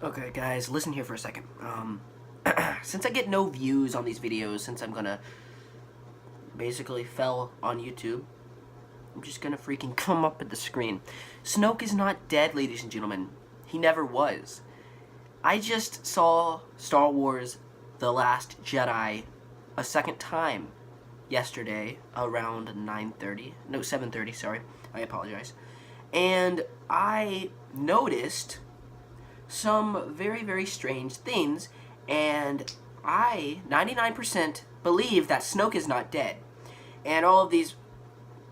Okay, guys, listen here for a second. Since I get no views on these videos, since I'm gonna basically fell on YouTube, I'm just gonna freaking come up at the screen. Snoke is not dead, ladies and gentlemen. He never was. I just saw Star Wars The Last Jedi a second time yesterday around 7:30, sorry. I apologize. And I noticed some very, very strange things, and I 99% believe that Snoke is not dead. And all of these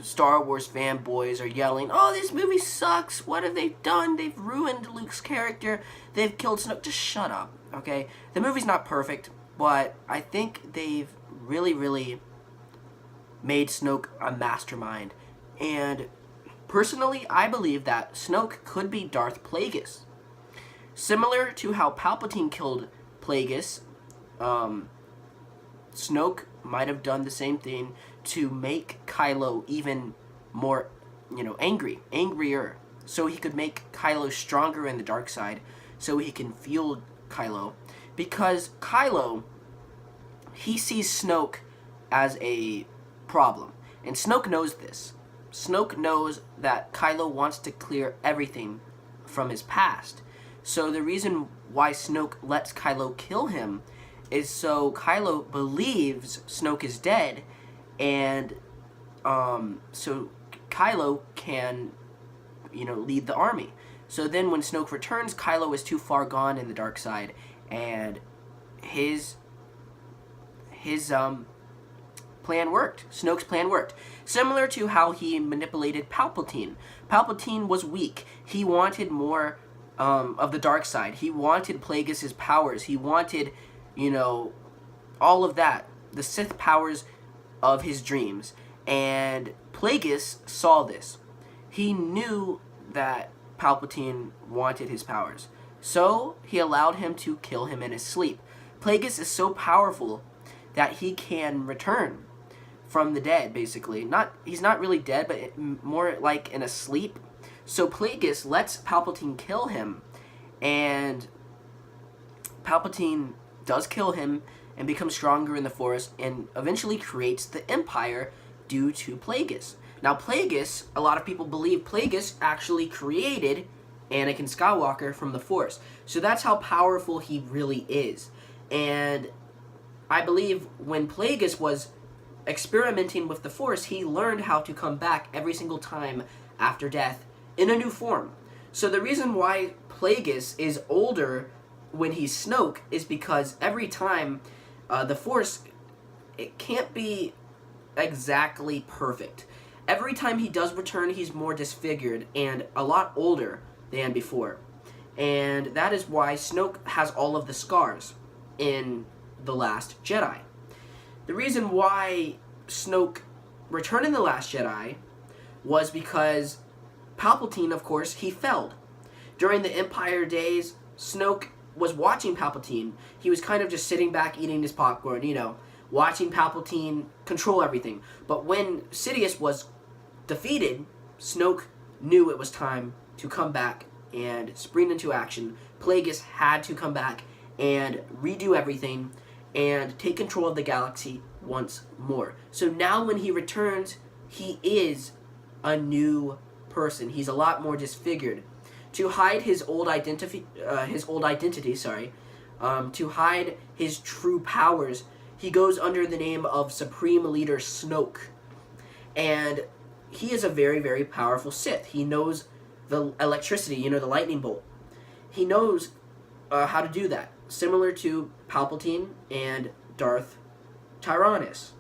Star Wars fanboys are yelling, "Oh, this movie sucks. What have they done? They've ruined Luke's character. They've killed Snoke." Just shut up, okay? The movie's not perfect, but I think they've really made Snoke a mastermind. And personally, I believe that Snoke could be Darth Plagueis. Similar to how Palpatine killed Plagueis, Snoke might have done the same thing to make Kylo even more, angrier, so he could make Kylo stronger in the dark side, so he can fuel Kylo. Because Kylo, he sees Snoke as a problem, and Snoke knows this. Snoke knows that Kylo wants to clear everything from his past. So the reason why Snoke lets Kylo kill him is so Kylo believes Snoke is dead, and so Kylo can, lead the army. So then when Snoke returns, Kylo is too far gone in the dark side, and his plan worked. Snoke's plan worked. Similar to how he manipulated Palpatine. Palpatine was weak. He wanted more of the dark side. He wanted Plagueis' powers. He wanted, all of that. The Sith powers of his dreams. And Plagueis saw this. He knew that Palpatine wanted his powers. So he allowed him to kill him in his sleep. Plagueis is so powerful that he can return from the dead, basically. He's not really dead, but more like in a sleep. So Plagueis lets Palpatine kill him, and Palpatine does kill him and becomes stronger in the Force, and eventually creates the Empire due to Plagueis. Now Plagueis, a lot of people believe Plagueis actually created Anakin Skywalker from the Force. So that's how powerful he really is. And I believe when Plagueis was experimenting with the Force, he learned how to come back every single time after death in a new form. So the reason why Plagueis is older when he's Snoke is because every time the Force, it can't be exactly perfect. Every time he does return, he's more disfigured and a lot older than before. And that is why Snoke has all of the scars in The Last Jedi. The reason why Snoke returned in The Last Jedi was because Palpatine, of course, he fell. During the Empire days, Snoke was watching Palpatine. He was kind of just sitting back eating his popcorn, watching Palpatine control everything. But when Sidious was defeated, Snoke knew it was time to come back and spring into action. Plagueis had to come back and redo everything and take control of the galaxy once more. So now when he returns, he is a new person. He's a lot more disfigured. To hide his old identity, to hide his true powers, he goes under the name of Supreme Leader Snoke. And he is a very, very powerful Sith. He knows the electricity, the lightning bolt. He knows how to do that, similar to Palpatine and Darth Tyrannus.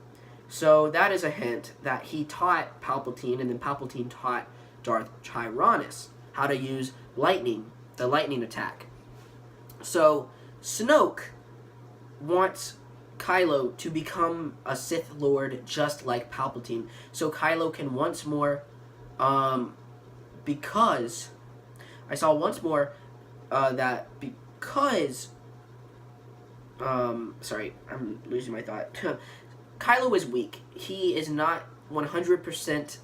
So that is a hint that he taught Palpatine, and then Palpatine taught Darth Tyrannus how to use lightning, the lightning attack. So Snoke wants Kylo to become a Sith Lord just like Palpatine, so Kylo can once more, because I saw once more that because, sorry, I'm losing my thought. Kylo is weak. He is not 100%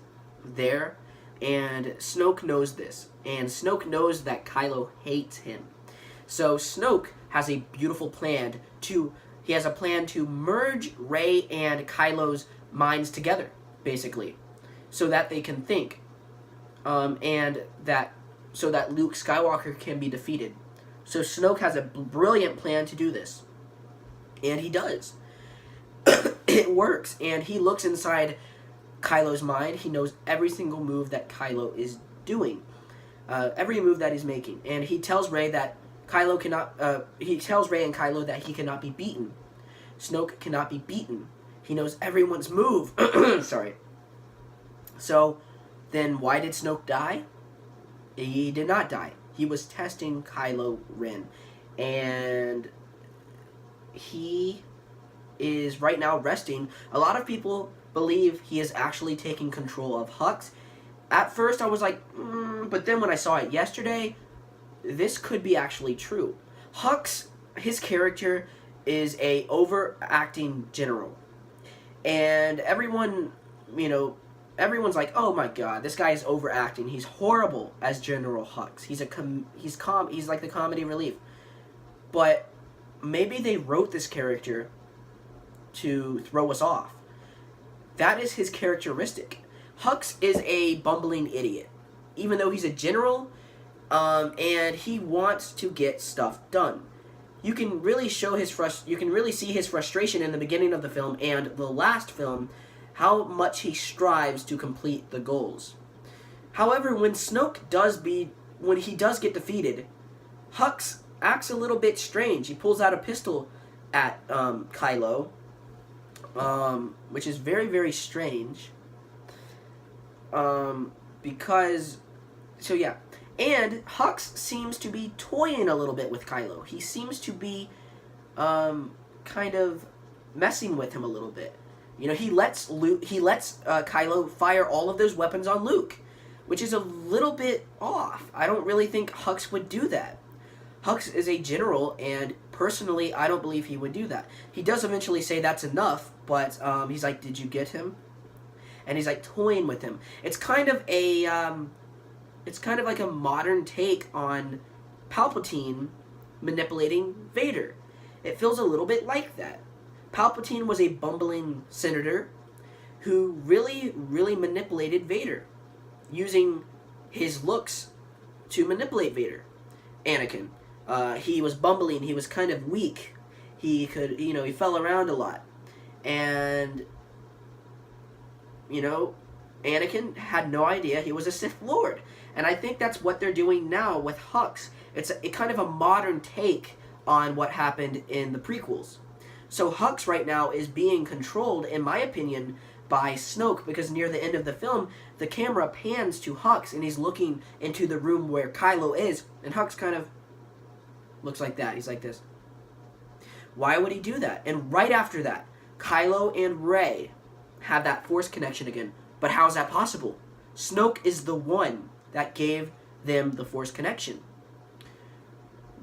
there, and Snoke knows this, and Snoke knows that Kylo hates him. So Snoke has a beautiful plan to he has a plan to merge Rey and Kylo's minds together, basically, so that they can think, and that so that Luke Skywalker can be defeated. So Snoke has a brilliant plan to do this, and he does. It works, and he looks inside Kylo's mind. He knows every single move that Kylo is doing, every move that he's making, and he tells Rey that Kylo cannot. He tells Rey and Kylo that he cannot be beaten. Snoke cannot be beaten. He knows everyone's move. Sorry. So, then why did Snoke die? He did not die. He was testing Kylo Ren, and he is right now resting. A lot of people believe he is actually taking control of Hux. At first, I was like, but then when I saw it yesterday, this could be actually true. Hux, his character, is a overacting general, and everyone, everyone's like, oh my god, this guy is overacting. He's horrible as General Hux. He's like the comedy relief. But maybe they wrote this character to throw us off. That is his characteristic. Hux is a bumbling idiot, even though he's a general, and he wants to get stuff done. You can really see his frustration in the beginning of the film and the last film, how much he strives to complete the goals. However, when he does get defeated, Hux acts a little bit strange. He pulls out a pistol at Kylo, which is very, very strange. And Hux seems to be toying a little bit with Kylo. He seems to be kind of messing with him a little bit. He lets Kylo fire all of those weapons on Luke, which is a little bit off. I don't really think Hux would do that. Hux is a general, and personally, I don't believe he would do that. He does eventually say that's enough, but he's like, "Did you get him?" And he's like toying with him. It's kind of like a modern take on Palpatine manipulating Vader. It feels a little bit like that. Palpatine was a bumbling senator who really, really manipulated Vader, using his looks to manipulate Vader. Anakin. He was bumbling. He was kind of weak. He fell around a lot. And, Anakin had no idea he was a Sith Lord. And I think that's what they're doing now with Hux. It's kind of a modern take on what happened in the prequels. So Hux right now is being controlled, in my opinion, by Snoke, because near the end of the film, the camera pans to Hux, and he's looking into the room where Kylo is, and Hux kind of looks like that. He's like this. Why would he do that? And right after that, Kylo and Rey have that Force connection again. But how is that possible? Snoke is the one that gave them the Force connection.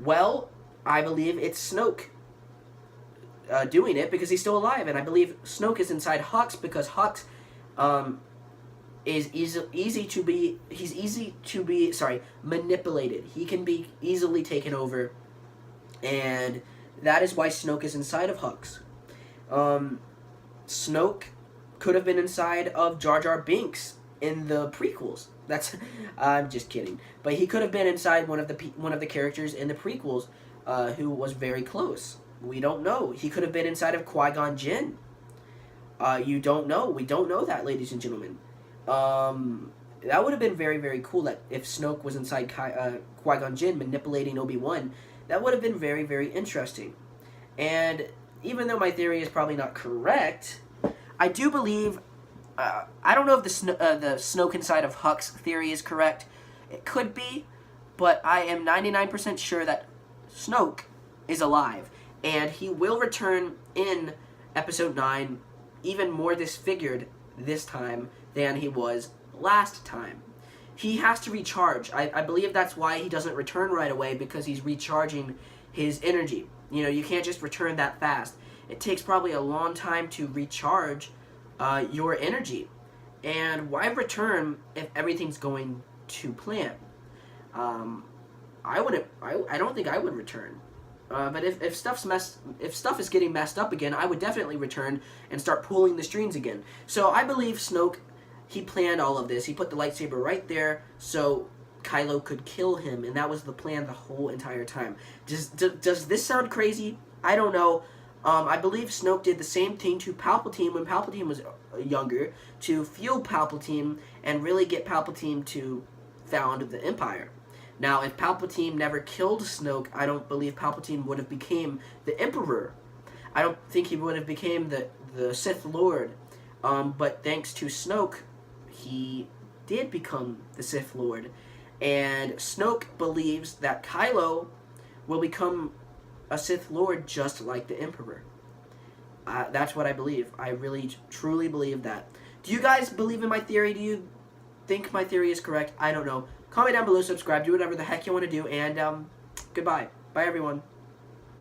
Well, I believe it's Snoke doing it because he's still alive, and I believe Snoke is inside Hux because Hux is easy to be manipulated. He can be easily taken over, and that is why Snoke is inside of Hux. Snoke could have been inside of Jar Jar Binks in the prequels. I'm just kidding, but he could have been inside one of the characters in the prequels who was very close. We don't know. He could have been inside of Qui-Gon Jinn. You don't know. We don't know that, ladies and gentlemen. That would have been very, very cool. That if Snoke was inside Qui-Gon Jinn manipulating Obi-Wan, that would have been very, very interesting. And even though my theory is probably not correct, I do believe. I don't know if the Snoke inside of Hux theory is correct. It could be, but I am 99% sure that Snoke is alive, and he will return in Episode 9, even more disfigured this time than he was last time. He has to recharge. I believe that's why he doesn't return right away, because he's recharging his energy. You can't just return that fast. It takes probably a long time to recharge your energy. And why return if everything's going to plan? I wouldn't. I don't think I would return. But if stuff is getting messed up again, I would definitely return and start pulling the strings again. So I believe Snoke, he planned all of this. He put the lightsaber right there so Kylo could kill him, and that was the plan the whole entire time. Does this sound crazy? I don't know. I believe Snoke did the same thing to Palpatine when Palpatine was younger to fuel Palpatine and really get Palpatine to found the Empire. Now, if Palpatine never killed Snoke, I don't believe Palpatine would have became the Emperor. I don't think he would have became the Sith Lord. But thanks to Snoke, he did become the Sith Lord. And Snoke believes that Kylo will become a Sith Lord just like the Emperor. That's what I believe. I really, truly believe that. Do you guys believe in my theory? Do you think my theory is correct? I don't know. Comment down below, subscribe, do whatever the heck you want to do, and goodbye. Bye, everyone.